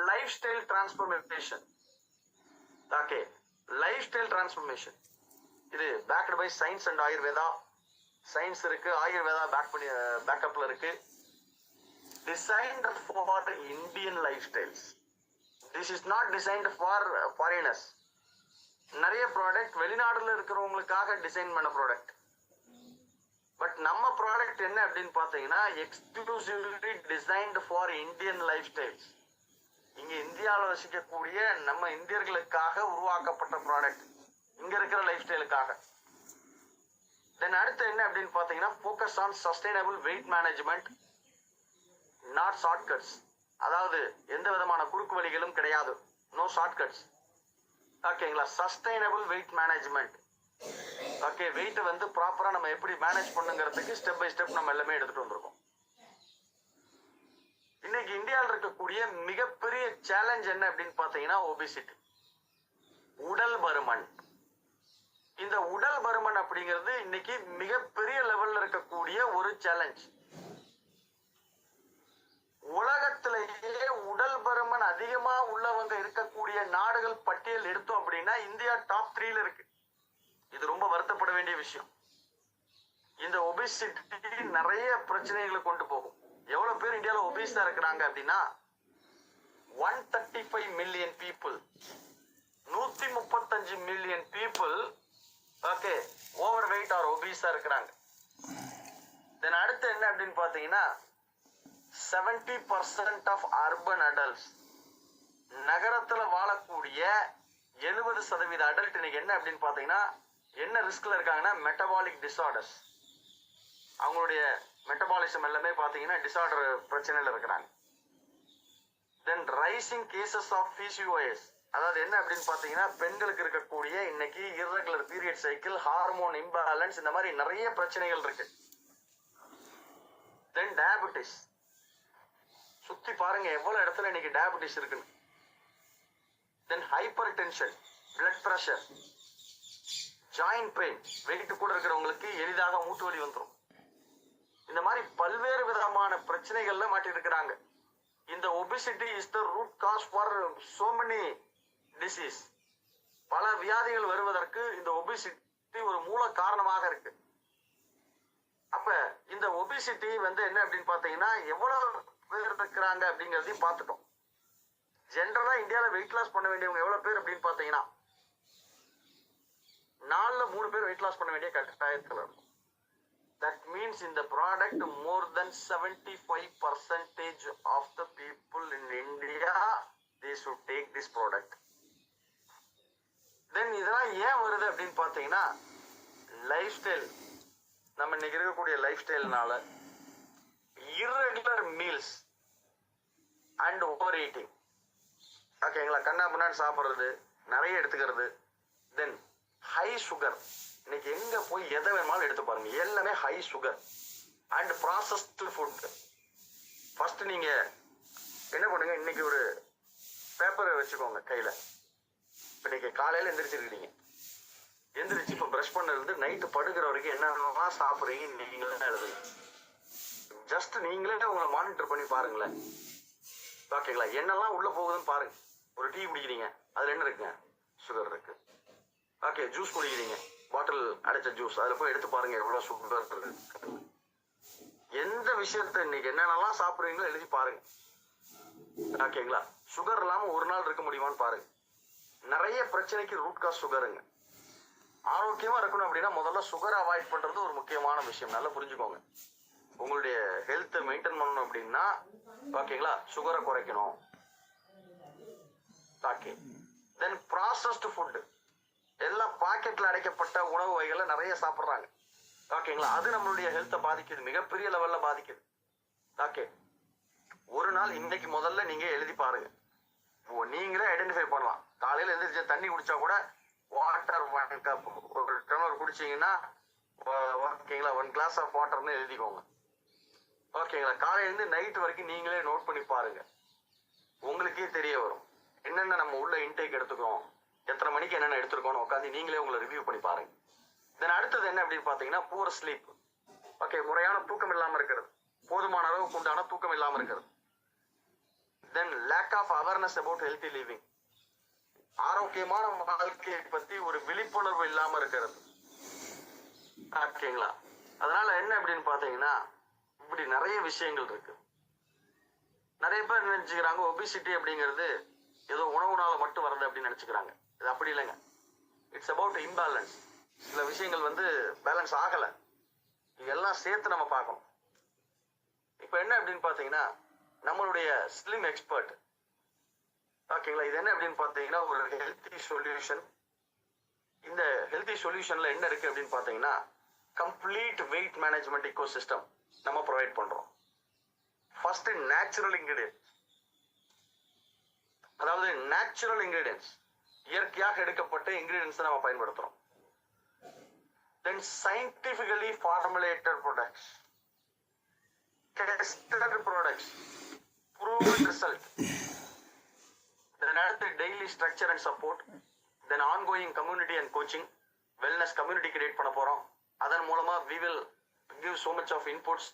lifestyle transformation. Okay, lifestyle transformation. இது backed by science and Ayurveda. Science இருக்கு, Ayurveda backupல இருக்கு. Designed for Indian lifestyles. This is not designed for foreigners. நிறைய product வெளிநாடுல இருக்கிறவங்களுக்காக design பண்ண product. But நம்ம product என்ன அப்படின்னு பார்த்தீங்கன்னா exclusively designed for Indian life styles. இங்கே இந்தியாவில் வசிக்கக்கூடிய நம்ம இந்தியர்களுக்காக உருவாக்கப்பட்ட ப்ராடக்ட், இங்கே இருக்கிற லைஃப் ஸ்டைலுக்காக. தென் அடுத்து என்ன அப்படின்னு பார்த்தீங்கன்னா focus on sustainable wait management, not shortcuts. அதாவது எந்த விதமான குறுக்கு வழிகளும் கிடையாது, நோ ஷார்ட்கட்ஸ். ஓகேங்களா, சஸ்டைனபிள் வெயிட் மேனேஜ்மெண்ட். ஓகே, வெயிட்டை வந்து ப்ராப்பரா நம்ம எப்படி மேனேஜ் பண்ணுங்கிறதுக்கு ஸ்டெப் பை ஸ்டெப் நம்ம எல்லாமே எடுத்துட்டு வந்திருக்கோம். இன்னைக்கு இந்தியாவில் இருக்கக்கூடிய மிகப்பெரிய சேலஞ்ச் என்ன அப்படின்னு பார்த்தீங்கன்னா ஒபிசிட்டி, உடல் பருமன். இந்த உடல் பருமன் அப்படிங்கிறது இன்னைக்கு மிகப்பெரிய லெவல்ல இருக்கக்கூடிய ஒரு சேலஞ்ச். உலகத்திலேயே உடல் பருமன் அதிகமா உள்ளவங்க இருக்கக்கூடிய நாடுகள் பட்டியல் எடுத்தோம் அப்படின்னா இந்தியா டாப் 3ல இருக்கு. இது ரொம்ப வருத்தப்பட வேண்டிய விஷயம். இந்த ஒபிசிட்டி நிறைய பிரச்சனைகளை கொண்டு போகும். எவ்வளவு பேர் இந்தியாவில் ஒபிஸா இருக்கிறாங்க அப்படின்னா 135 million people, 135 million people okay overweight are ஒபிஸா இருக்கிறாங்க. தென் அடுத்து என்ன அப்படின்னு பார்த்தீங்கன்னா 70% ஆஃப் அர்பன் அடல்ட்ஸ், நகரத்தில் வாழக்கூடிய 70% அடல்ட் இன்னைக்கு என்ன அப்படின்னு பார்த்தீங்கன்னா என்ன ரிஸ்க்ல இருக்காங்கன்னா மெட்டபாலிக் டிசார்டர்ஸ். அவங்களுடைய மெட்டபாலிசம் எல்லாமே பார்த்தீங்கன்னா டிசார்டர் பிரச்சனையில் இருக்கிறாங்க. தென் ரைசிங் கேசஸ் ஆஃப் PCOS, அதாவது என்ன அப்படின்னு பார்த்தீங்கன்னா பெண்களுக்கு இருக்கக்கூடிய இன்னைக்கு irregular period cycle, hormone imbalance, இந்த மாதிரி நிறைய பிரச்சனைகள் இருக்கு. தென் டயபெட்டிஸ், சுத்தி பாருங்க எவ்வளவு இடத்துல இன்னைக்கு டயபெட்டிஸ் இருக்குன்னு. Then hypertension, blood pressure, joint pain, weight கூட இருக்கிறவங்களுக்கு எளிதாக மூட்டு வலி வந்துடும். இந்த மாதிரி பல்வேறு விதமான பிரச்சனைகள்ல மாட்டி இருக்கிறாங்க. இந்த obesity is the root cause for so many disease. பல வியாதிகள் வருவதற்கு இந்த ஒபிசிட்டி ஒரு மூல காரணமாக இருக்கு. அப்ப இந்த ஒபிசிட்டி வந்து என்ன அப்படின்னு பாத்தீங்கன்னா எவ்வளவு பேர் இருக்கிறாங்க அப்படிங்கிறதையும் பார்த்துட்டோம். ஜென்ரலா இந்தியாவில் வெயிட் லாஸ் பண்ண வேண்டியவங்க எவ்வளவு பேர் அப்படின்னு பாத்தீங்கன்னா 4ல் 3 பேர் வெயிட் லாஸ் பண்ண வேண்டிய கட்டாயத்தில் இருக்கும். That means in the product more than 75% of the people in India they should take this product. Then இதெல்லாம் ஏன் வருது அப்படின்னு பார்த்தீங்கன்னா லைஃப் ஸ்டைல், நம்ம இன்னைக்கு இருக்கக்கூடிய life ஸ்டைல்னால irregular meals and over eating. ஓகேங்களா, கண்ணா முன்னாடி சாப்பிட்றது, நிறைய எடுத்துக்கிறது. தென் ஹை சுகர், இன்னைக்கு எங்க போய் எதை வேணுமாலும் எடுத்து பாருங்க, எல்லாமே high sugar and processed food. First நீங்க என்ன பண்ணுங்க, இன்னைக்கு ஒரு பேப்பரை வச்சுக்கோங்க கையில. இப்போ நீங்க காலையில எந்திரிச்சிருக்கீங்க, எந்திரிச்சு இப்போ ப்ரஷ் பண்ணது நைட்டு படுக்கிற வரைக்கும் என்னென்னலாம் சாப்பிட்றீங்க நீங்களே எழுதுங்க. ஜஸ்ட் நீங்களே உங்களை மானிட்டர் பண்ணி பாருங்களேன். ஓகேங்களா, என்னெல்லாம் உள்ள போகுதுன்னு பாருங்க. ஒரு டீ குடிக்கிறீங்க, அதுல என்ன இருக்குங்க, சுகர் இருக்கு. ஓகே, ஜூஸ் குடிக்கிறீங்க, பாட்டில் அடைச்ச ஜூஸ், அதில் போய் எடுத்து பாருங்க எவ்வளவு சுகர் இருக்கு. எந்த விஷயத்த இன்னைக்கு என்னென்னலாம் சாப்பிட்றீங்களோ எழுதி பாருங்க. ஓகேங்களா, சுகர் இல்லாம ஒரு நாள் இருக்க முடியுமான்னு பாருங்க. நிறைய பிரச்சனைக்கு ரூட் காஸ் சுகருங்க. ஆரோக்கியமா இருக்கணும் அப்படின்னா முதல்ல சுகரை அவாய்ட் பண்றது ஒரு முக்கியமான விஷயம். நல்லா புரிஞ்சுக்கோங்க. உங்களுடைய ஹெல்த்தை மெயின்டைன் பண்ணணும் அப்படின்னா ஓகேங்களா சுகரை குறைக்கணும். ஓகே, தென் ப்ராசஸ்டு ஃபுட், எல்லாம் பாக்கெட்ல அடைக்கப்பட்ட உணவு வகைகளை நிறைய சாப்பிட்றாங்க. ஓகேங்களா, அது நம்மளுடைய ஹெல்த்தை பாதிக்குது, மிகப்பெரிய லெவல்ல பாதிக்குது. ஓகே, ஒரு நாள் இன்னைக்கு முதல்ல நீங்க எழுதி பாருங்க. நீங்களே ஐடென்டிஃபை பண்ணலாம். காலையில எழுந்திரிச்ச தண்ணி குடிச்சா கூட வாட்டர் 1 கப், ஒரு டம்ளர் குடிச்சீங்கன்னா ஓகேங்களா 1 கிளாஸ் ஆஃப் வாட்டர்னு எழுதிக்கோங்க. ஓகேங்களா, காலையிலேருந்து நைட் வரைக்கும் நீங்களே நோட் பண்ணி பாருங்க. உங்களுக்கே தெரிய வரும் என்னென்ன நம்ம உள்ள இன்டேக் எடுத்துக்கிறோம், எத்தனை மணிக்கு என்னென்ன எடுத்துருக்கோம்னு உட்காந்து நீங்களே உங்களை ரிவ்யூ பண்ணி பாருங்க. தென் அடுத்தது என்ன அப்படின்னு பார்த்தீங்கன்னா பூர் ஸ்லீப். ஓகே, முறையான தூக்கம் இல்லாமல் இருக்கிறது, போதுமான அளவுக்கு உண்டான தூக்கம் இல்லாமல் இருக்கிறது. Then lack of awareness about healthy living, ஆரோக்கியமான வாழ்க்கையை பத்தி ஒரு விழிப்புணர்வு இல்லாம இருக்கிறது. ஓகேங்களா? அதனால என்ன அப்படின்னு பாத்தீங்கன்னா இப்படி நிறைய விஷயங்கள் இருக்கு. நிறைய பேர் நினைச்சுக்கிறாங்க ஒபிசிட்டி அப்படிங்கிறது ஏதோ உணவுனால மட்டும் வருது அப்படின்னு நினைச்சுக்கிறாங்க. இது அப்படி இல்லைங்க. It's about imbalance. சில விஷயங்கள் வந்து பேலன்ஸ் ஆகல. இதெல்லாம் சேர்த்து நம்ம பார்க்கணும். இப்ப என்ன அப்படின்னு பாத்தீங்கன்னா நம்மளுடைய ஸ்லிம் எக்ஸ்பர்ட், ஓகேங்களா, இது என்ன அப்படின்னு பாத்தீங்கன்னா ஒரு ஹெல்த்தி சொல்யூஷன். இந்த ஹெல்த்தி சொல்யூஷன்ல என்ன இருக்கு அப்படின்னு பாத்தீங்கன்னா கம்ப்ளீட் வெயிட் மேனேஜ்மெண்ட் இக்கோசிஸ்டம் நம்ம ப்ரொவைட் பண்றோம். ஃபர்ஸ்ட் நேச்சுரல் இன்கிரிடியன்ஸ், அதாவது நேச்சுரல் இன்கிரிடியன்ஸ், இயற்கையாக எடுக்கப்பட்ட இன்கிரிடியன்ஸ் நம்ம பயன்படுத்துறோம். Then scientifically formulated products, tested products, proven result. Then அடுத்து daily structure and support. Then ongoing community and coaching, wellness community create பண்ண போறோம். அதன் மூலமா we will give so much of inputs.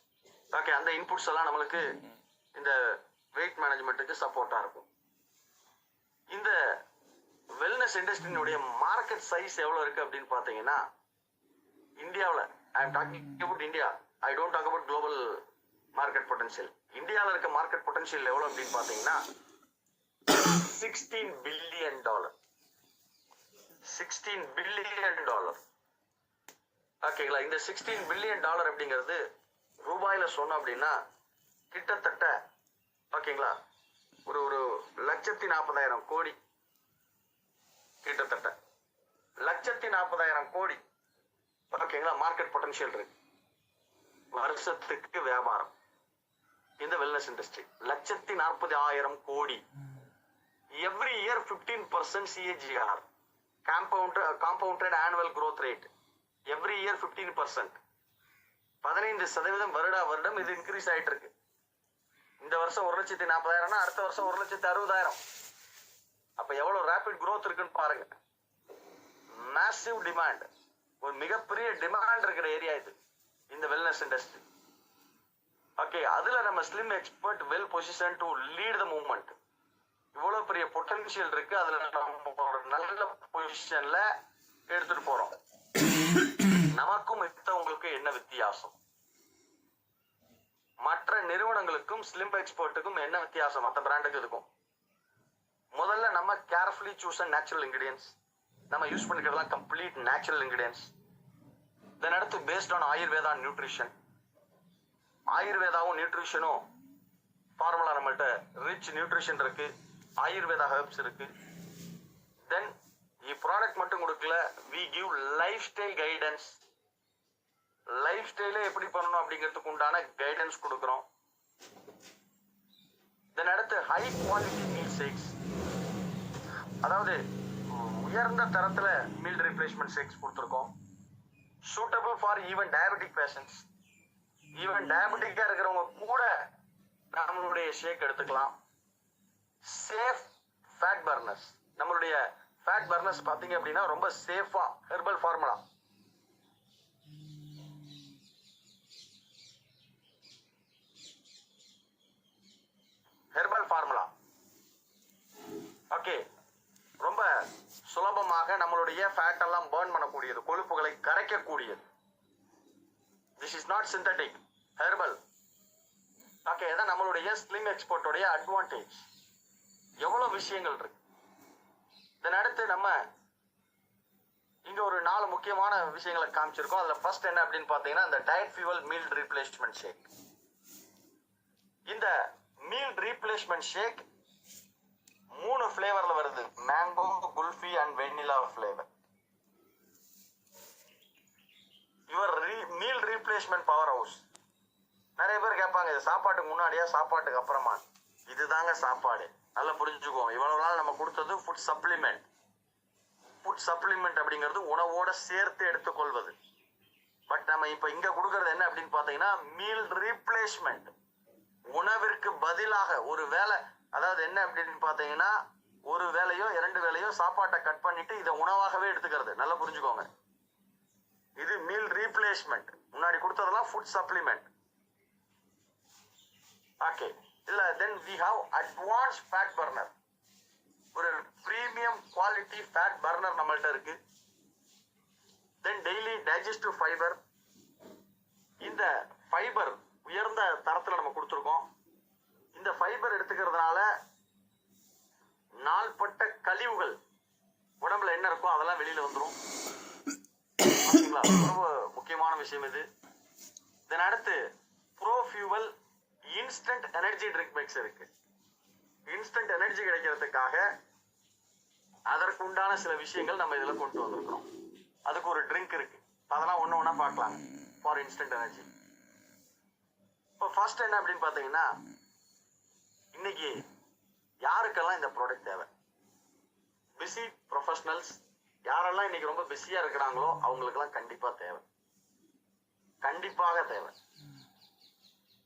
Okay, அந்த இன்புட்ஸ் எல்லாம் நம்மளுக்கு இந்த வெயிட் மேனேஜ்மெண்ட்டுக்கு சப்போர்ட்டா இருக்கும். இந்த வெல்னஸ் இண்டஸ்ட்ரியினுடைய மார்க்கெட் சைஸ் எவ்வளவு இருக்கு அப்படின்னு பாத்தீங்கன்னா இந்தியாவில், I am talking about India, I don't talk about global market potential. இந்தியாவில் இருக்க மார்க்கெட் பொட்டன்ஷியல் எவ்வளவு அப்படின்னு பாத்தீங்கன்னா $16 billion. $16 billion. ஓகேங்களா? இந்த $16 billion அப்படிங்கிறது ரூபாயில சொன்னோம் அப்படின்னா கிட்டத்தட்ட ஓகேங்களா ஒரு 1,40,000 கோடி. கிட்டத்தட்ட 1,40,000 கோடி ஓகேங்களா மார்க்கெட் பொட்டன்ஷியல் இருக்கு வருஷத்துக்கு வியாபாரம். இந்த வெல்னஸ் இண்டஸ்ட்ரி 1,40,000 கோடி. Every year 15% CAGR, compounded annual growth rate. Every year 15%, 15% வருடம் இது இன்க்ரீஸ் ஆயிட்டு இருக்கு. இந்த வருஷம் 1,40,000, அடுத்த வருஷம் 1,60,000. அப்ப எவ்வளவு ரேபிட் growth இருக்குன்னு பாருங்க. மேசிவ் டிமாண்ட், ஒரு மிகப்பெரிய டிமாண்ட் இருக்கிற ஏரியா இது இந்த வெல்னஸ் இண்டஸ்ட்ரி. ஓகே, அதுல நம்ம slim expert well position to lead the movement. இவ்வளவு பெரிய பொட்டன்ஷியல் இருக்கு, அதுல நம்ம ஒரு நல்ல பொசிஷன்ல எடுத்துட்டு போறோம். நமக்கும் மித்தவங்களுக்கு என்ன வித்தியாசம்? மற்ற நிறுவனங்களுக்கும் ஸ்லிம் எக்ஸ்பர்ட்டுக்கும் என்ன வித்தியாசம் மற்ற பிராண்டுக்கு இருக்கும்? முதல்ல நம்ம கேர்ஃபுல்லி சூஸ் நேச்சுரல் இன்கிரிடியன்ஸ். நம்ம யூஸ் பண்ணிக்கிறதுலாம் கம்ப்ளீட் நேச்சுரல் இன்கிரிடியன்ஸ். தென் அடுத்து பேஸ்ட் ஆன் ஆயுர்வேதா நியூட்ரிஷன். ஆயுர்வேதாவும் நியூட்ரிஷனும் ஃபார்முலா நம்மள்ட்ட ரிச் நியூட்ரிஷன் இருக்கு, ஆயுர்வேதா ஹெர்ப்ஸ் இருக்கு. தென் ப்ராடக்ட் மட்டும் கொடுக்கல, we give lifestyle guidance. லைஃப் ஸ்டைலே எப்படி பண்ணணும் அப்படிங்கிறதுக்கு உண்டான கைடன்ஸ் கொடுக்குறோம். தென் அடுத்து ஹை குவாலிட்டி மீல் ஷேக்ஸ், அதாவது உயர்ந்த தரத்துல மீல் ரீப்ளேஸ்மெண்ட் ஷேக்ஸ் கொடுத்துருக்கோம். Suitable for even diabetic patients. Even டயபெட்டிக்கா இருக்கிறவங்க கூட நம்மளுடைய ஷேக் எடுத்துக்கலாம். சேஃப் ஃபேட் பர்னர்ஸ், நம்மளுடைய ஃபேட் பர்னர்ஸ் பாத்தீங்க அப்படின்னா ரொம்ப சேஃபா herbal formula. Herbal formula okay, ரொம்ப சுலபமாக நம்மளுடைய ஃபேட் எல்லாம் பர்ன் பண்ணக்கூடியது, கொழுப்புகளை கரைக்கக்கூடியது. This is not synthetic, herbal. Okay, இதான் நம்மளுடைய ஸ்லிம் எக்ஸ்பர்ட்டோடைய அட்வான்டேஜ். எவ்வளவு விஷயங்கள் இருக்கு. இதன் அடுத்து நம்ம இங்க ஒரு 4 முக்கியமான விஷயங்களை காமிச்சிருக்கோம். அதுல ஃபர்ஸ்ட் என்ன அப்படின்னு பாத்தீங்கன்னா இந்த diet fuel meal replacement shake. இந்த மீல் ரீப்ளேஸ்மெண்ட் ஷேக் 3 ஃபிளேவர்ல வருது, mango, kulfi and vanilla flavour. Your meal replacement power house. நிறைய பேர் கேட்பாங்க இது சாப்பாட்டுக்கு முன்னாடியா சாப்பாட்டுக்கு அப்புறமா? இதுதாங்க சாப்பாடு. நல்லா புரிஞ்சுக்குவோம். இவ்வளவு நாள் நம்ம கொடுத்தது ஃபுட் சப்ளிமெண்ட். ஃபுட் சப்ளிமெண்ட் அப்படிங்கிறது உணவோட சேர்த்து எடுத்துக்கொள்வது. பட் நம்ம இப்ப இங்க கொடுக்கறது என்ன அப்படின்னு பாத்தீங்கன்னா மீல் ரீப்ளேஸ்மெண்ட். உணவிற்கு பதிலாக ஒரு வேளை, அதாவது என்ன அப்படின்னு பாத்தீங்கன்னா ஒரு வேளையோ 2 வேளையோ சாப்பாட்டை கட் பண்ணிட்டு இதை உணவாகவே எடுத்துக்கிறது. நல்லா புரிஞ்சுக்கோங்க. இது மீல் ரீப்ளேஸ்மெண்ட். முன்னாடி கொடுத்ததெல்லாம் ஃபுட் சப்ளிமெண்ட். ஓகே, இல்ல then we have advance fat burner, ஒரு பிரீமியம் குவாலிட்டி ஃபேட் பர்னர் நம்மள்ட்ட இருக்கு. தென் டெய்லி டைஜஸ்டிவ் ஃபைபர், இந்த ஃபைபர் உயர்ந்த தரத்துல நம்ம கொடுத்துருக்கோம். இந்த ஃபைபர் எடுத்துக்கிறதுனால நாள்பட்ட கழிவுகள் உடம்புல என்ன இருக்கோ அதெல்லாம் வெளியில வந்துடும். ரொம்ப முக்கியமான விஷயம் இது. தென் அடுத்து bro fuel instant energy drink mix இருக்கு. இன்ஸ்டன்ட் எனர்ஜி கிடைக்கிறதுக்காக அதற்கு உண்டான சில விஷயங்கள் நம்ம இதுல கொண்டு வந்திருக்கிறோம். அதுக்கு ஒரு ட்ரிங்க் இருக்கு, அதெல்லாம் ஒண்ணு ஒண்ணா பார்க்கலாம். ஃபார் இன்ஸ்டன்ட் எனர்ஜி இப்போ ஃபர்ஸ்ட் என்ன அப்படின்னு பாத்தீங்கன்னா, இன்னைக்கு யாருக்கெல்லாம் இந்த ப்ராடக்ட் தேவை? பிஸி ப்ரொஃபஷனல்ஸ் யாரெல்லாம் இன்னைக்கு ரொம்ப பிஸியா இருக்கிறாங்களோ அவங்களுக்கெல்லாம் கண்டிப்பா தேவை, கண்டிப்பாக தேவை.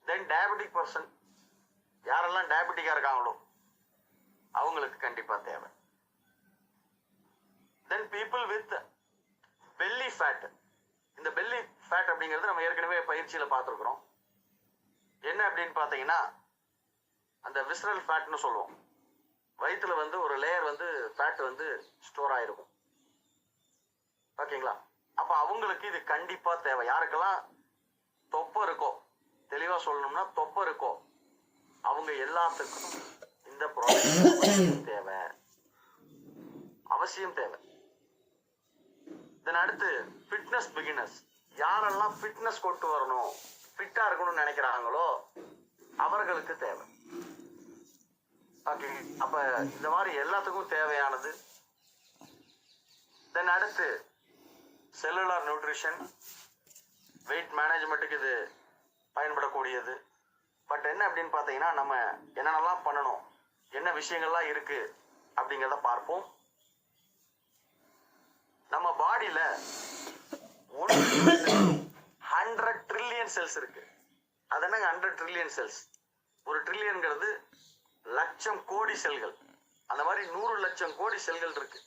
தென் டயபெட்டிக் பர்சன், யாரெல்லாம் டயபெட்டிக்கா இருக்காங்களோ அவங்களுக்கு கண்டிப்பா தேவை. Then people with belly fat, இந்த பெல்லி ஃபேட் அப்படிங்கிறது நம்ம ஏற்கனவே பயிற்சியில பார்த்துருக்குறோம். என்ன அப்படின்னு பாத்தீங்கன்னா, அந்த விஸ்ரல் ஃபேட்னு சொல்லுவோம். வயிற்றுல வந்து ஒரு லேயர் வந்து ஃபேட் வந்து ஸ்டோர் ஆயிருக்கும். ஓகேங்களா? அப்ப அவங்களுக்கு இது கண்டிப்பா தேவை. யாருக்கெல்லாம் தொப்பை இருக்கோ, தெளிவா சொல்லணும்னா தொப்பை இருக்கோ, அவங்க எல்லாத்துக்கும் இந்த ப்ராடக்ட் தேவை, அவசியம் தேவை. தென் அடுத்து ஃபிட்னஸ் பிகினர்ஸ், யாரெல்லாம் ஃபிட்னஸ் கொண்டு வரணும், ஃபிட்டா இருக்கணும்னு நினைக்கிறாங்களோ அவர்களுக்கு தேவை. ஓகே, அப்ப இந்த மாதிரி எல்லாத்துக்கும் தேவையானது. தென் அடுத்து செல்லுலார் நியூட்ரிஷன், வெயிட் மேனேஜ்மெண்ட்டுக்கு இது பயன்படக்கூடியது. பட் என்ன அப்படின்னு பாத்தீங்கன்னா, நம்ம என்னென்னலாம் பண்ணணும், என்ன விஷயங்கள்லாம் இருக்கு அப்படிங்கிறத பார்ப்போம். நம்ம பாடியில 100 ட்ரில்லியன் செல்ஸ் இருக்கு. அது என்னங்க 100 ட்ரில்லியன் செல்ஸ்? ஒரு ட்ரில்லியன்ங்கிறது லட்சம் கோடி செல்கள். அந்த மாதிரி 100 லட்சம் கோடி செல்கள் இருக்கு.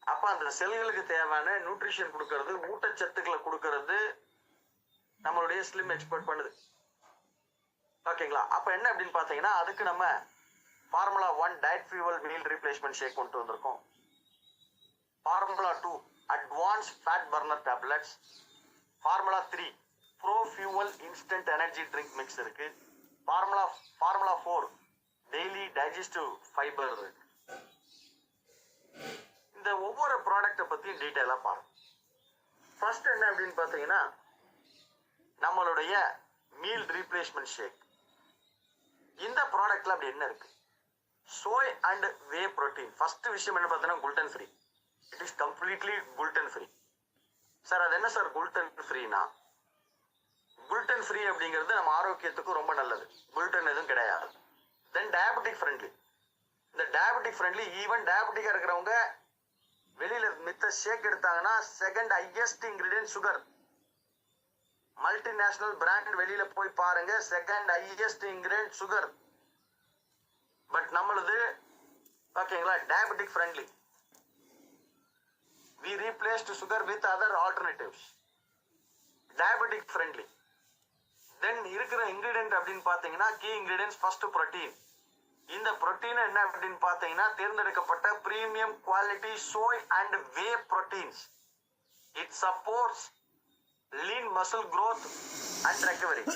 அப்ப அந்த செல்களுக்கு தேவையான நியூட்ரிஷன் கொடுக்கறது, ஊட்டச்சத்துக்களை கொடுக்கறது நம்மளுடைய ஸ்லிம் எக்ஸ்பர்ட் பண்ணுது. ஓகேங்களா? அப்ப என்ன அப்படின்னு பாத்தீங்கன்னா, அதுக்கு நம்ம formula 1 diet fuel meal replacement shake கொண்டு வந்திருக்கோம். Formula 2 advance fat burner tablets. Formula 3 pro fuel instant energy drink mix இருக்கு. ஃபார்முலா 4 டெய்லி டைஜஸ்டிவ் ஃபைபர் இருக்கு. இந்த ஒவ்வொரு ப்ராடக்ட்டை பத்தியும் டீட்டெயிலா பாருங்க. ஃபர்ஸ்ட் என்ன அப்படின்னு பாத்தீங்கன்னா, நம்மளுடைய மீல் ரீப்ளேஸ்மெண்ட் ஷேக். இந்த ப்ராடக்ட்ல அப்படி என்ன இருக்கு? சோய் அண்ட் வே புரோட்டீன். ஃபர்ஸ்ட் விஷயம் என்ன பார்த்தீங்கன்னா, gluten free. It is completely gluten free. Sir அது என்ன சார் குளுட்டன் ஃப்ரீனா? குளுட்டன் ஃப்ரீ அப்படிங்கிறது நம்ம ஆரோக்கியத்துக்கு ரொம்ப நல்லது, குளுட்டன் எதுவும் கிடையாது. தென் டயபெட்டிக் ஃப்ரெண்ட்லி. இந்த டயபெட்டிக் ஃப்ரெண்ட்லி, ஈவன் டயபெட்டிக்கா இருக்கிறவங்க வெளியில மித்த ஷேக் எடுத்தாங்கன்னா second highest ingredient sugar. Multinational brand வெளியில போய் பாருங்க, second highest ingredient sugar. But நம்மளது ஓகேங்களா, diabetic friendly. We replaced sugar with other alternatives. Diabetic friendly. Then இருக்கிற ingredient அப்படின்னு பாத்தீங்கன்னா, key ingredients first protein. இந்த protein என்ன அப்படின்னு பாத்தீங்கன்னா, தேர்ந்தெடுக்கப்பட்ட premium quality soy and whey proteins. It supports lean muscle growth and recovery.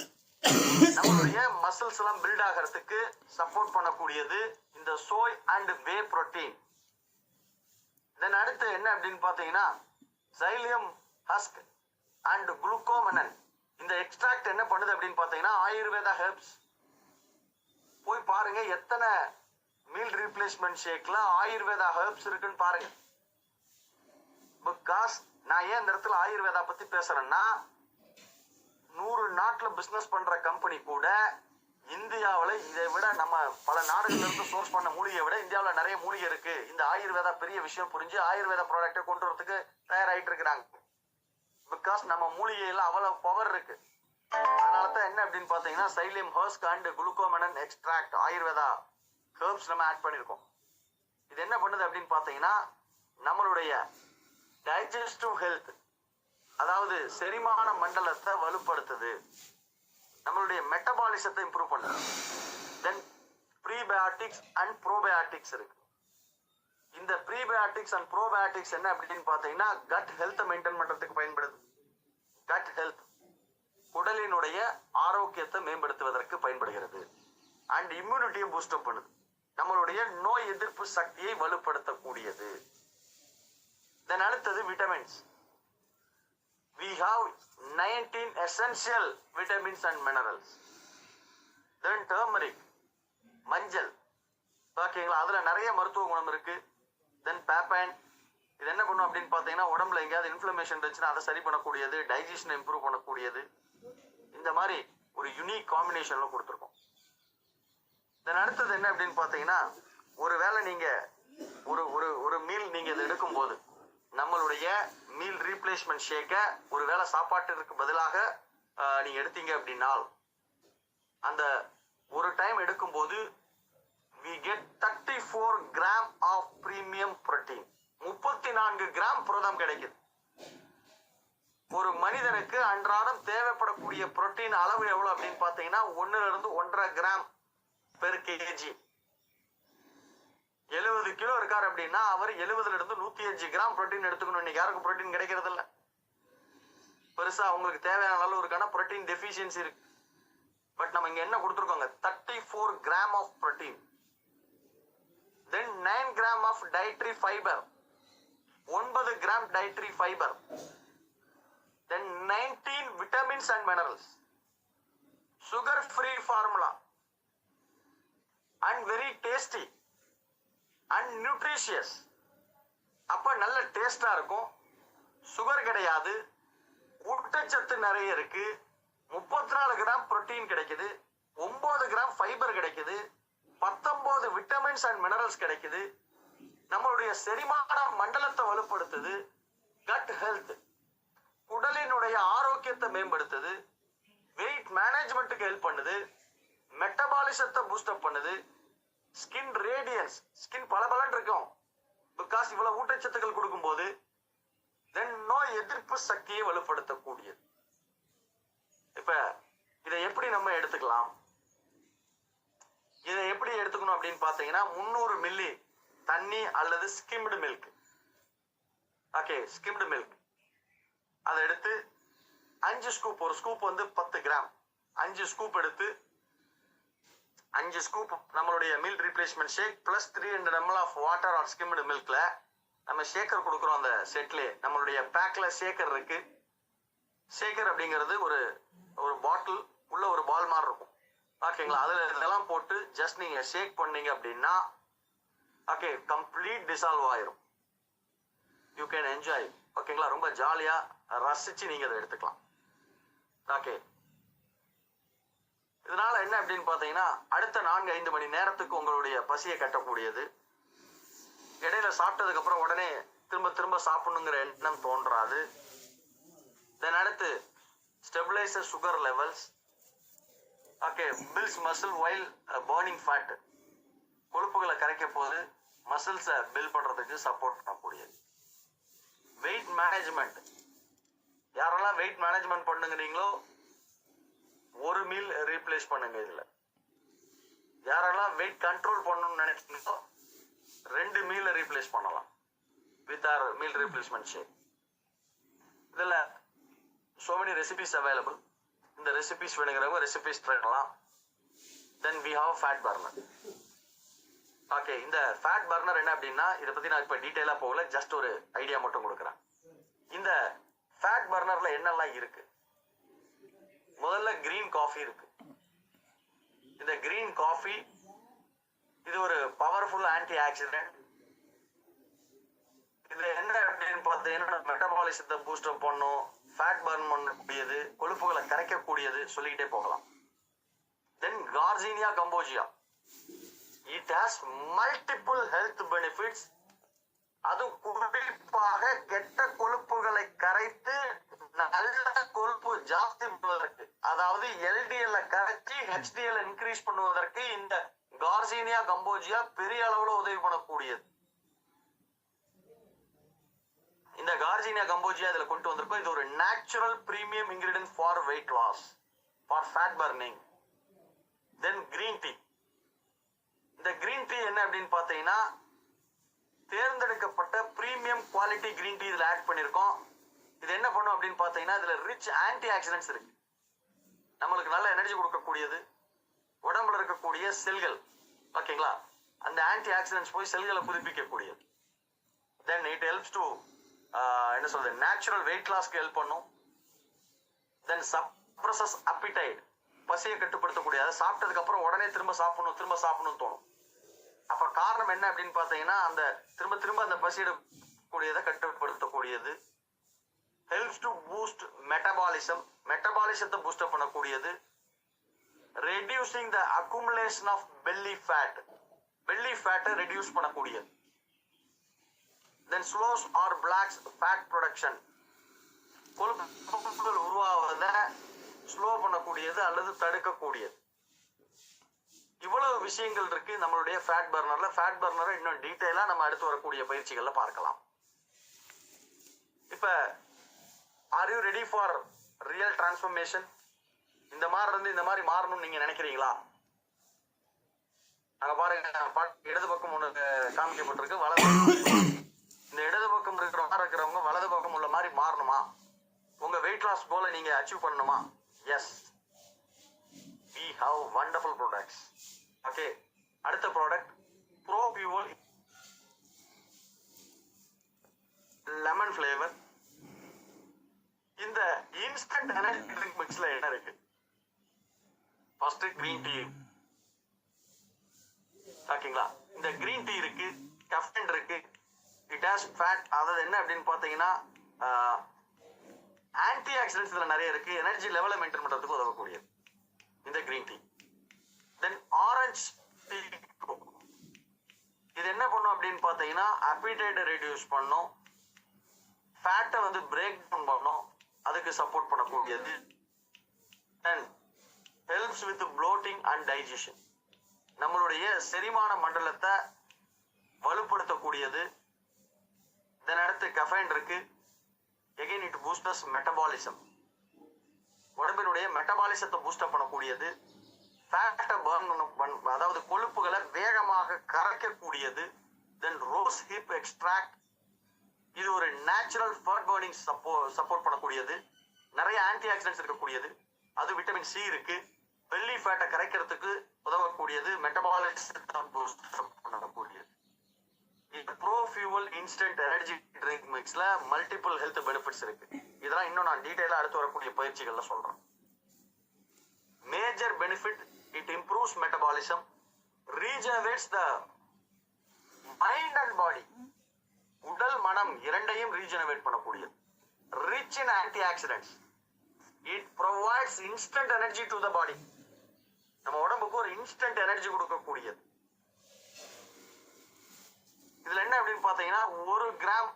நம்மளுடைய மசில்ஸ் எல்லாம் பில்ட் ஆகிறதுக்கு சப்போர்ட் பண்ணக்கூடியது இந்த சோய் அண்ட் வே புரோட்டீன். தென் அடுத்து என்ன அப்படின்னு பாத்தீங்கன்னா, சைலியம் ஹஸ்க் அண்ட் குளுக்கோமனன். இந்த எக்ஸ்ட்ராக்ட் என்ன பண்ணுது அப்படின்னு பாத்தீங்கன்னா, ஆயுர்வேதா ஹெர்ப்ஸ். போய் பாருங்க எத்தனை மீல் ரீப்ளேஸ்மெண்ட் ஷேக்ல ஆயுர்வேதா ஹெர்ப்ஸ் இருக்குன்னு பாருங்க. பிகாஸ் நான் ஏன் இந்த இடத்துல ஆயுர்வேதா பத்தி பேசுறேன்னா, 100 நாட்டுல பிசினஸ் பண்ற கம்பெனி கூட இந்தியாவில இதை விட நம்ம பல நாடுகள்ல இருந்து சோர்ஸ் பண்ண மூலிகையை விட இந்தியாவில் நிறைய மூலிகை இருக்கு. இந்த ஆயுர்வேதா பெரிய விஷயம் புரிஞ்சு ஆயுர்வேதா ப்ராடக்டை கொண்டு வரதுக்கு தயாராயிட்டு இருக்கிறாங்க. பிகாஸ் நம்ம மூலிகையில அவ்வளவு பவர் இருக்கு. அதனாலதான் என்ன அப்படின்னு பாத்தீங்கன்னா, psyllium husk and glucomannan extract Ayurveda herbs நம்ம ஆட் பண்ணிருக்கோம். இது என்ன பண்ணுது அப்படின்னு பாத்தீங்கன்னா, நம்மளுடைய டைஜஸ்டிவ் ஹெல்த், அதாவது செரிமான மண்டலத்தை வலுப்படுத்துது, நம்மளுடைய மெட்டபாலிசத்தை இம்ப்ரூவ் பண்ணுது. தென் ப்ரீபயாட்டிக்ஸ் அண்ட் ப்ரோபயாட்டிக்ஸ் இருக்கு. இந்த ப்ரீபயாட்டிக்ஸ் அண்ட் ப்ரோபயாட்டிக்ஸ் என்ன அப்படின்னு பார்த்தீங்கன்னா கட் ஹெல்த்தை மெயின்டைன் பண்றதுக்கு பயன்படுது. கட் ஹெல்த் குடலினுடைய ஆரோக்கியத்தை மேம்படுத்துவதற்கு பயன்படுகிறது. அண்ட் இம்யூனிட்டியை பூஸ்டப் பண்ணுது. நம்மளுடைய நோய் எதிர்ப்பு சக்தியை வலுப்படுத்தக்கூடியது. தென் அடுத்தது vitamins. We have 19 essential vitamins and minerals. Then turmeric, மஞ்சள், ஓகேங்களா, அதுல நிறைய மருத்துவ குணம் இருக்கு. தென் பேப்பன், இது என்ன பண்ணும் அப்படின்னு பார்த்தீங்கன்னா உடம்புல எங்கேயாவது இன்ஃப்ளமேஷன் இருந்துச்சுன்னா அதை சரி பண்ணக்கூடியது, டைஜஷனை இம்ப்ரூவ் பண்ணக்கூடியது. இந்த மாதிரி ஒரு யூனிக் காம்பினேஷன்ல கொடுத்துருக்கோம். தென் அடுத்தது என்ன அப்படின்னு பார்த்தீங்கன்னா ஒருவேளை நீங்க ஒரு மீல் நீங்க இதை எடுக்கும் போது நம்மளுடைய மீல் ரீப்ளேஸ்மெண்ட் ஷேக்கை ஒருவேளை சாப்பாட்டிற்கு பதிலாக நீங்க எடுத்தீங்க அப்படின்னா அந்த ஒரு டைம் எடுக்கும்போது we get 34 gram of premium protein. 34 gram புரதம் கிடைக்குது. ஒரு மனிதனுக்கு அன்றாடம் தேவைப்படக்கூடிய புரோட்டீன் அளவு எவ்வளவு அப்படின்னு பார்த்தீங்கன்னா 1 to 1.5 gram per KG. 70 kilo இருக்காரு அப்படின்னா அவர் 70 to 105 கிராம் புரோட்டீன் எடுத்துக்கணும். இன்னைக்கு யாருக்கும் புரோட்டீன் கிடைக்கிறது இல்ல. பெருசா அவங்களுக்கு தேவையான அளவுக்கான புரோட்டீன் டெஃபிஷியன்சி இருக்கு. பட் நம்ம இங்க என்ன கொடுத்துருக்கோங்க 34 gram of protein. Then 9 gram of dietary fibre, 9 gram dietary fibre. Then 19 vitamins and minerals, sugar free formula and very tasty and nutritious. அப்ப நல்ல டேஸ்டா இருக்கும், சுகர் கிடையாது, ஊட்டச்சத்து நிறைய இருக்கு, 34 கிராம் புரோட்டீன் கிடைக்குது, 9 கிராம் ஃபைபர் கிடைக்குது, 19 விட்டமின்ஸ் அண்ட் மினரல்ஸ் கிடைக்குது. நம்மளுடைய செரிமான மண்டலத்தை வலுப்படுத்துது. கட் ஹெல்த், குடலினுடைய ஆரோக்கியத்தை மேம்படுத்துது. வெயிட் மேனேஜ்மெண்ட்டுக்கு ஹெல்ப் பண்ணுது. மெட்டபாலிசத்தை பூஸ்டப் பண்ணுது. ஸ்கின் ரேடியன்ஸ், ஸ்கின் பளபளன்னு இருக்கும் பிகாஸ் இவ்வளவு ஊட்டச்சத்துக்கள் கொடுக்கும்போது. தென் நோய் எதிர்ப்பு சக்தியை வலுப்படுத்தக்கூடியது. இப்ப இதை எப்படி நம்ம எடுத்துக்கலாம், இதை எப்படி எடுத்துக்கணும் அப்படின்னு பாத்தீங்கன்னா 300 மில்லி தண்ணி அல்லது skimmed milk. Okay, skimmed milk அதை எடுத்து 5 ஸ்கூப், ஒரு ஸ்கூப் வந்து 10 கிராம், 5 ஸ்கூப் எடுத்து 5 ஸ்கூப் நம்மளுடைய meal replacement shake plus 300 ml of water or skimmed மில்க்ல நம்ம ஷேக்கர் கொடுக்குறோம். அந்த செட்லேயே நம்மளுடைய பேக்ல ஷேக்கர் இருக்கு. ஷேக்கர் அப்படிங்கிறது ஒரு பாட்டில் உள்ள ஒரு பால் மாதிரி இருக்கும். ஓகேங்களா, அதுல இதெல்லாம் போட்டு ஜஸ்ட் நீங்க ஷேக் பண்ணீங்க அப்படின்னா ஓகே கம்ப்ளீட் டிசால்வ் ஆயிரும். You can enjoy. ஓகேங்களா, ரொம்ப ஜாலியா ரசிச்சு நீங்க அதை எடுத்துக்கலாம். ஓகே, இதனால என்ன அப்படின்னு பாத்தீங்கன்னா அடுத்த 4-5 மணி நேரத்துக்கு உங்களுடைய பசியை கட்டக்கூடியது. இடையில சாப்பிட்டதுக்கு அப்புறம் உடனே திரும்ப திரும்ப சாப்பிடணுங்கிற எண்ணம் தோன்றாது. தென் அடுத்து stabiliser sugar levels. Okay, builds muscle while burning fat, கொழுப்புகளை கரைக்க போது மசில்ஸை பில் பண்றதுக்கு சப்போர்ட் பண்ணக்கூடியது. வெயிட் மேனேஜ்மெண்ட், யாரெல்லாம் வெயிட் மேனேஜ்மெண்ட் பண்ணுங்கிறீங்களோ ஒரு மீல் ரீப்ளேஸ் பண்ணுங்க. இதுல யாரெல்லாம் வெயிட் கண்ட்ரோல் பண்ணணும்னு நினைக்கிறீங்களோ 2 மீல ரீப்ளேஸ் பண்ணலாம் with our meal replacement shake. இதுல so many recipes available. இந்த ரெசிபிஸ் வேணுங்கிறவங்க ரெசிபிஸ் ட்ரை பண்ணலாம். Then we have fat burner. Okay, இந்த ஃபேட் பர்னர் என்ன அப்படின்னா இதை பத்தி நான் இப்ப டீடைலா போகல, ஜஸ்ட் ஒரு ஐடியா மட்டும் கொடுக்குறேன். இந்த ஃபேட் பர்னர்ல என்னெல்லாம் இருக்கு? முதல்ல கிரீன் காஃபி இருக்கு. இந்த கிரீன் காஃபி இது ஒரு பவர்ஃபுல் ஆன்டி ஆக்சிடென்ட். இதுல என்ன அப்படின்னு பார்த்தீங்கன்னா மெட்டபாலிசத்தை பூஸ்டப் பண்ணும், ஃபேட் பர்ன் பண்ணக்கூடியது, கொழுப்புகளை கரைக்கக்கூடியது, சொல்லிக்கிட்டே போகலாம். Then garcinia cambogia, it has multiple health benefits. அது குறிப்பாக கெட்ட கொழுப்புகளை கரைத்து நல்ல கொழுப்பு ஜாஸ்தி பண்ணுவதற்கு, அதாவது எல்டிஎல் கரைச்சி ஹெச்டிஎல் இன்க்ரீஸ் பண்ணுவதற்கு இந்த கார்சினியா கம்போஜியா பெரிய அளவுல உதவி பண்ணக்கூடியது. இந்த கார்சினியா கம்போஜியா இதுல கொண்டு வந்திருக்கோம். இது ஒரு natural premium ingredient for weight loss, for fat burning. Then green tea, இந்த கிரீன் டீ என்ன அப்படின்னு பார்த்தீங்கன்னா தேர்ந்தெடுக்கப்பட்ட பிரீமியம் குவாலிட்டி கிரீன் டீ இதில் ஆட் பண்ணியிருக்கோம். இது என்ன பண்ணும் அப்படின்னு பார்த்தீங்கன்னா இதில் ரிச் ஆன்டி ஆக்சிடென்ட்ஸ் இருக்கு. நம்மளுக்கு நல்ல எனர்ஜி கொடுக்கக்கூடியது, உடம்புல இருக்கக்கூடிய செல்கள் ஓகேங்களா, அந்த ஆன்டி ஆக்சிடென்ட்ஸ் போய் செல்களை புதுப்பிக்கக்கூடியது. தென் இட் ஹெல்ப்ஸ் டு என்ன சொல்றது நேச்சுரல் வெயிட் லாஸ்க்கு ஹெல்ப் பண்ணும். தென் சப்ரசஸ் அப்பிடைட், பசியை கட்டுப்படுத்தக்கூடிய, அதை சாப்பிட்டதுக்கு அப்புறம் உடனே திரும்ப சாப்பிடணும்னு தோணும். அப்ப காரணம் என்ன அப்படின்னு பார்த்தீங்கன்னா அந்த திரும்ப அந்த பசியிடக்கூடியதை கட்டுப்படுத்தக்கூடியது. ஹெல்ப்ஸ் டு பூஸ்ட் மெட்டபாலிசத்தை பூஸ்ட் பண்ணக்கூடியது. Reducing the accumulation of belly ஃபேட்டை ரெடியூஸ் பண்ணக்கூடியது. Then slows or blocks fat production, கொழுப்புகள் உருவாவதை ஸ்லோ பண்ணக்கூடியது அல்லது தடுக்கக்கூடியது. இவ்வளவு விஷயங்கள் இருக்கு நம்மளுடைய ஃபேட் பர்னர்ல. ஃபேட் பர்னரை இன்னும் டீட்டெயிலா நம்ம அடுத்து வரக்கூடிய பயிற்சிகள்ல பார்க்கலாம். இப்ப are you ready for real transformation? இந்த மாதிரி இருந்து இந்த மாதிரி மாறணும்னு நீங்க நினைக்கிறீங்களா? அங்க பாருங்க, இடது பக்கம் ஒண்ணு காமிக்கப்பட்டிருக்கு, வலது இந்த இடது பக்கம் இருக்கிறவங்க வலது பக்கம் உள்ள மாதிரி மாறணுமா? உங்க வெயிட் லாஸ் கோலை நீங்க அச்சீவ் பண்ணணுமா? Yes, we have wonderful products. Okay, அடுத்த product pro fuel lemon flavour. இந்த இன்ஸ்டன்ட் எனர்ஜி ட்ரிங்க் மிக்ஸ்ல என்ன இருக்கு? ஃபர்ஸ்ட் கிரீன் டீ ஓகேங்களா. இந்த கிரீன் டீ இருக்கு, கஃபைன் இருக்கு, இட் ஹாஸ் ஃபேட். அதாவது என்ன அப்படின்னு பார்த்தீங்கன்னா ஆன்டி ஆக்சிடென்ட்ஸ் இதுல நிறைய இருக்கு. எனர்ஜி லெவலை மெயின்டைன் பண்றதுக்கு உதவக்கூடியது இந்த கிரீன் டீ. தென் ஆரஞ்சு டீ, இது என்ன பண்ணும் அப்படின்னு பார்த்தீங்கன்னா அப்பிடைட்டை ரெடியூஸ் பண்ணும், ஃபேட்டை வந்து பிரேக் டவுன் பண்ணும், அதுக்கு சப்போர்ட் பண்ணக்கூடியது. Then helps with bloating and digestion, நம்மளுடைய செரிமான மண்டலத்தை வலுப்படுத்தக்கூடியது. தென் அடுத்து கஃபைன் இருக்கு. again it boosts metabolism, உடம்பினுடைய மெட்டபாலிசத்தை பூஸ்ட் பண்ணக்கூடியது. ஃபேட்டை பர்ன் அதாவது கொழுப்புகளை வேகமாக கரைக்கக்கூடியது. தென் ரோஸ் ஹிப் எக்ஸ்ட்ராக்ட், இது ஒரு நேச்சுரல் ஃபேட் பர்னிங் சப்போர்ட் பண்ணக்கூடியது. நிறைய ஆன்டி ஆக்சிடென்ட்ஸ் இருக்கக்கூடியது. அது விட்டமின் சி இருக்கு. பெல்லி ஃபேட்டை கரைக்கிறதுக்கு உதவக்கூடியது. மெட்டபாலிசத்தை பூஸ்ட் பண்ணக்கூடியது. Pro fuel instant energy drink மிக்ஸ்ல மல்டிபிள் ஹெல்த் பெனிஃபிட்ஸ் இருக்கு. இதெல்லாம் இன்னும் நான் டீடைலா அடுத்து வரக்கூடிய பயிற்சிகள்ல சொல்றேன். Major benefit, it improves metabolism, regenerates the mind and body, உடல் மனம் இரண்டையும் ரீஜெனரேட் பண்ணக்கூடியது. Rich in antioxidants, it provides instant energy to the body, நம்ம உடம்புக்கு ஒரு இன்ஸ்டன்ட் எனர்ஜி கொடுக்கக்கூடியது. இதுல என்ன அப்படின்னு பாத்தீங்கன்னா 1 கிராம்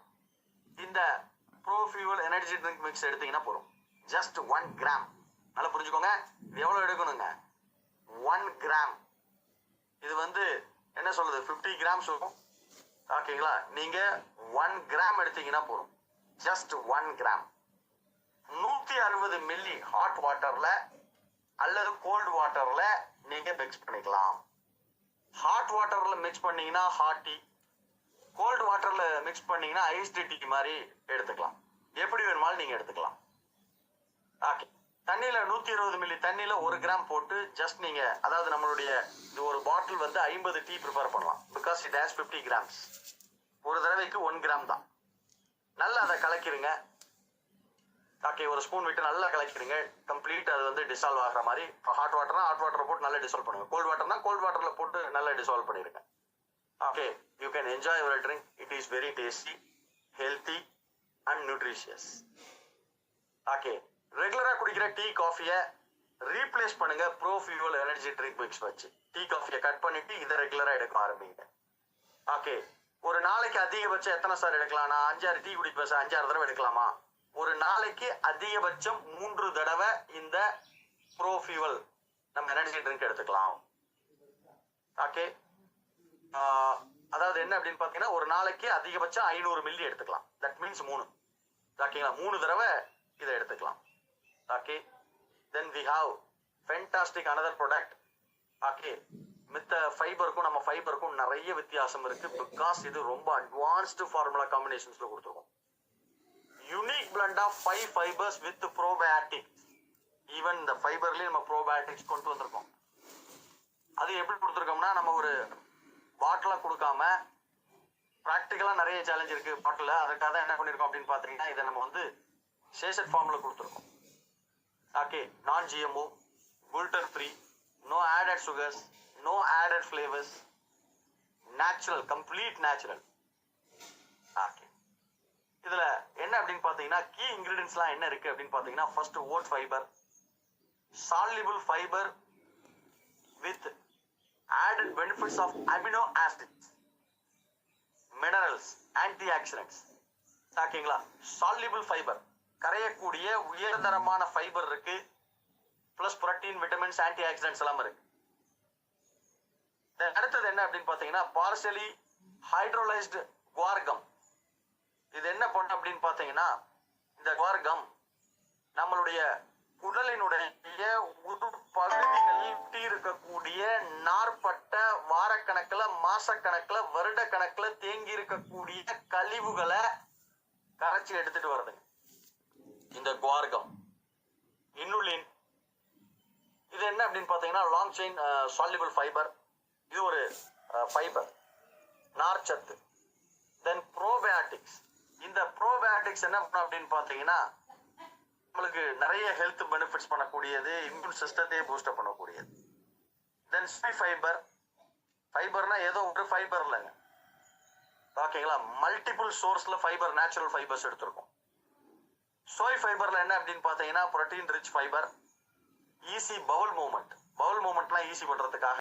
இந்த bro fuel energy drink mix எடுத்தீங்கன்னா போதும். Just 1 gram. நல்லா புரிஞ்சுக்கோங்க, இது எவ்வளவு எடுக்கணுங்க? 1 கிராம். இது வந்து என்ன சொல்றது 50 கிராம்ஸ் இருக்கும் ஓகேங்களா. நீங்க 1 கிராம் எடுத்தீங்கன்னா போதும். Just 1 gram. 160 மில்லி ஹாட் வாட்டர்ல அல்லது கோல்டு வாட்டர்ல நீங்க மிக்ஸ் பண்ணிக்கலாம். ஹாட் வாட்டர்ல மிக்ஸ் பண்ணீங்கன்னா ஹாட் டீ, கோல்டு வாட்டர்ல மிக்ஸ் பண்ணீங்கன்னா ஐஸ் டீ மாதிரி எடுத்துக்கலாம். எப்படி வேணுமாலும் நீங்க எடுத்துக்கலாம். ஓகே, தண்ணியில 120 மில்லி தண்ணியில 1 கிராம் போட்டு ஜஸ்ட் நீங்க, அதாவது நம்மளுடைய இது ஒரு பாட்டில் வந்து 50 டீ ப்ரிப்பேர் பண்ணலாம். Because it has 50 grams. ஒரு தடவைக்கு 1 கிராம் தான். நல்லா அதை கலக்கிடுங்க. ஓகே, ஒரு ஸ்பூன் விட்டு நல்லா கலக்கிடுங்க. கம்ப்ளீட் அது வந்து டிசால்வ் ஆகிற மாதிரி. ஹாட் வாட்டர்னா ஹாட் வாட்டர் போட்டு நல்லா டிசால்வ் பண்ணுங்க. கோல்டு வாட்டர்னா கோல்டு வாட்டர்ல போட்டு நல்லா டிசால்வ் பண்ணிடுங்க. Okay, you can enjoy your drink. It is very tasty, healthy and nutritious. Okay, ரெகுலரா குடிக்கிற டீ காஃபியை ரீப்ளேஸ் பண்ணுங்க bro fuel energy drink mix வச்சு. டீ காஃபியை கட் பண்ணிட்டு இதை ரெகுலரா எடுக்க ஆரம்பிங்க. ஓகே, ஒரு நாளைக்கு அதிகபட்சம் எத்தனை சார் எடுக்கலாம்? நான் 5-6 டீ குடிப்பேன் சார், 5-6 தடவை எடுக்கலாமா? ஒரு நாளைக்கு அதிகபட்சம் 3 தடவை இந்த ப்ரோ ஃபியூவல் நம்ம எனர்ஜி ட்ரிங்க் எடுத்துக்கலாம். ஓகே, அதாவது என்ன அப்படின்னு பாத்தீங்கன்னா ஒரு நாளைக்கு அதிகபட்சம் 500 மில்லி எடுத்துக்கலாம். That means 3. ஓகேங்களா, 3 தடவை இதை எடுத்துக்கலாம். Okay, then we have fantastic another product. Okay, மித்த ஃபைபருக்கும் நம்ம ஃபைபருக்கும் நிறைய வித்தியாசம் இருக்கு. பிகாஸ் இது ரொம்ப அட்வான்ஸ்டு ஃபார்முலா காம்பினேஷன்ஸ்ல கொடுத்துருக்கோம். Unique blend of 5 fibres with probiotic. Even இந்த ஃபைபர்லயே நம்ம ப்ரோபயாட்டிக்ஸ் கொண்டு வந்திருக்கோம். அது எப்படி கொடுத்துருக்கோம்னா, நம்ம ஒரு பாட்டிலா கொடுக்காம ப்ராக்டிக்கலா நிறைய சேலஞ்ச் இருக்கு பாட்டில். அதுக்காக தான் என்ன பண்ணிருக்கோம் அப்படின்னு பாத்தீங்கன்னா, இதை நம்ம வந்து சேஷட் ஃபார்ம்ல கொடுத்துருக்கோம். Okay, non GMO, gluten free, no added sugars, no added flavours, natural, complete natural. Okay, இதுல என்ன அப்படின்னு பாத்தீங்கன்னா, கீ இன்கிரீடியன்ஸ்லாம் என்ன இருக்கு அப்படின்னு பாத்தீங்கன்னா, first oat fibre, soluble fiber with added benefits of amino acids, minerals, antioxidants. ஓகேங்களா? soluble fiber, கரையக்கூடிய உயர்தரமான ஃபைபர் இருக்கு, plus protein, vitamins, anti oxidants எல்லாம் இருக்கு. அடுத்தது என்ன அப்படின்னு பாத்தீங்கன்னா, பார்ஷலி ஹைட்ரோலைஸ்டு குவார்கம். இது என்ன பண்ண அப்படின்னு பாத்தீங்கன்னா, இந்த குவார்கம் நம்மளுடைய உடலினுடைய ஒரு பகுதிகளில் இருக்கக்கூடிய நார்பட்ட வாரக்கணக்கில், மாசக்கணக்கில், வருட கணக்கில் தேங்கி இருக்கக்கூடிய கழிவுகளை கரைச்சி எடுத்துட்டு வருதுங்க இந்த குவார்கம். இன்னுலின், இது என்ன அப்படின்னு பாத்தீங்கன்னா, லாங் செயின் சால்யூபிள் ஃபைபர். இது ஒரு ஃபைபர், நார்ச்சத்து. தென் ப்ரோபயாட்டிக்ஸ். இந்த ப்ரோபயாட்டிக்ஸ் என்ன பண்ண அப்படின்னு பாத்தீங்கன்னா, நம்மளுக்கு நிறைய ஹெல்த் பெனிஃபிட்ஸ் பண்ணக்கூடியது, இம்யூன் சிஸ்டத்தையே பூஸ்டப் பண்ணக்கூடியது. Then fibre. ஃபைபர்னா ஏதோ ஒரு ஃபைபர் இல்லைங்க, ஓகேங்களா? மல்டிபிள் சோர்ஸ்ல ஃபைபர், நேச்சுரல் ஃபைபர்ஸ் எடுத்திருக்கோம். சோய் ஃபைபர்ல என்ன அப்படின்னு பாத்தீங்கன்னா, protein rich fibre, easy bowel movement. Bowel மூவ்மெண்ட்லாம் ஈஸி பண்றதுக்காக